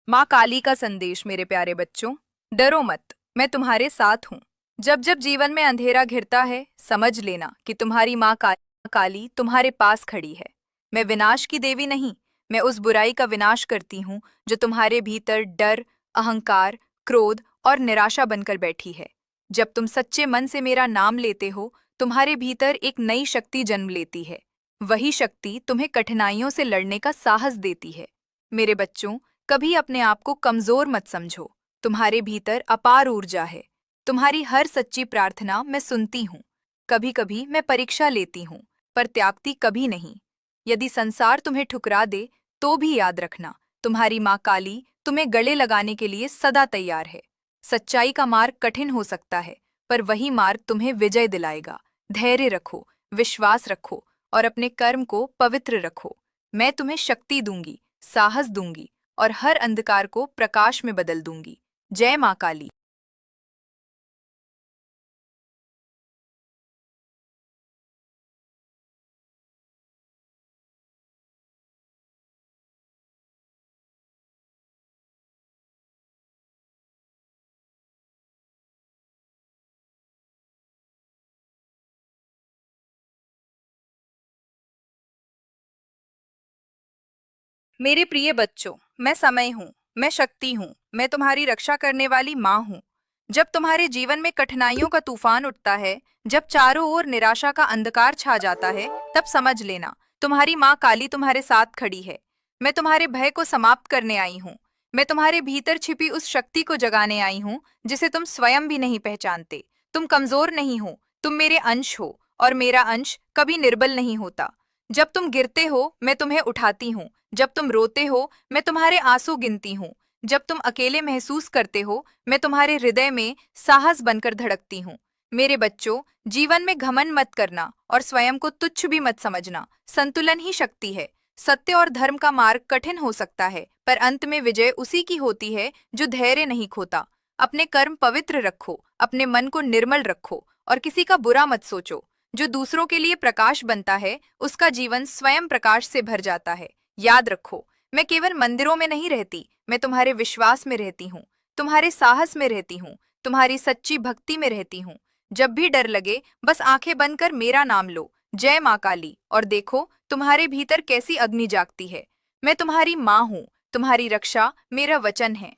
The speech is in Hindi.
माँ काली का संदेश। मेरे प्यारे बच्चों, डरो मत, मैं तुम्हारे साथ हूँ। जब जब जीवन में अंधेरा घिरता है, समझ लेना कि तुम्हारी माँ काली तुम्हारे पास खड़ी है। मैं विनाश की देवी नहीं, मैं उस बुराई का विनाश करती हूँ जो तुम्हारे भीतर डर, अहंकार, क्रोध और निराशा बनकर बैठी है। जब तुम सच्चे मन से मेरा नाम लेते हो, तुम्हारे भीतर एक नई शक्ति जन्म लेती है। वही शक्ति तुम्हें कठिनाइयों से लड़ने का साहस देती है। मेरे बच्चों, कभी अपने आप को कमजोर मत समझो। तुम्हारे भीतर अपार ऊर्जा है। तुम्हारी हर सच्ची प्रार्थना मैं सुनती हूँ। कभी कभी मैं परीक्षा लेती हूँ, पर त्यागती कभी नहीं। यदि संसार तुम्हें ठुकरा दे, तो भी याद रखना, तुम्हारी माँ काली तुम्हें गले लगाने के लिए सदा तैयार है। सच्चाई का मार्ग कठिन हो सकता है, पर वही मार्ग तुम्हें विजय दिलाएगा। धैर्य रखो, विश्वास रखो और अपने कर्म को पवित्र रखो। मैं तुम्हें शक्ति दूंगी, साहस दूंगी और हर अंधकार को प्रकाश में बदल दूंगी। जय माँ काली। मेरे प्रिय बच्चों, मैं समय हूँ, मैं शक्ति हूँ, मैं तुम्हारी रक्षा करने वाली माँ हूँ। जब तुम्हारे जीवन में कठिनाइयों का तूफान उठता है, जब चारों ओर निराशा का अंधकार छा जाता है, तब समझ लेना, तुम्हारी माँ काली तुम्हारे साथ खड़ी है। मैं तुम्हारे भय को समाप्त करने आई हूँ। मैं तुम्हारे भीतर छिपी उस शक्ति को जगाने आई हूँ जिसे तुम स्वयं भी नहीं पहचानते। तुम कमजोर नहीं हो, तुम मेरे अंश हो और मेरा अंश कभी निर्बल नहीं होता। जब तुम गिरते हो, मैं तुम्हें उठाती हूँ। जब तुम रोते हो, मैं तुम्हारे आंसू गिनती हूँ। जब तुम अकेले महसूस करते हो, मैं तुम्हारे हृदय में साहस बनकर धड़कती हूँ। मेरे बच्चों, जीवन में घमंड मत करना और स्वयं को तुच्छ भी मत समझना। संतुलन ही शक्ति है। सत्य और धर्म का मार्ग कठिन हो सकता है, पर अंत में विजय उसी की होती है जो धैर्य नहीं खोता। अपने कर्म पवित्र रखो, अपने मन को निर्मल रखो और किसी का बुरा मत सोचो। जो दूसरों के लिए प्रकाश बनता है, उसका जीवन स्वयं प्रकाश से भर जाता है। याद रखो, मैं केवल मंदिरों में नहीं रहती, मैं तुम्हारे विश्वास में रहती हूँ, तुम्हारे साहस में रहती हूँ, तुम्हारी सच्ची भक्ति में रहती हूँ। जब भी डर लगे, बस आंखें बंद कर मेरा नाम लो, जय माँ काली, और देखो तुम्हारे भीतर कैसी अग्नि जागती है। मैं तुम्हारी माँ हूँ, तुम्हारी रक्षा मेरा वचन है।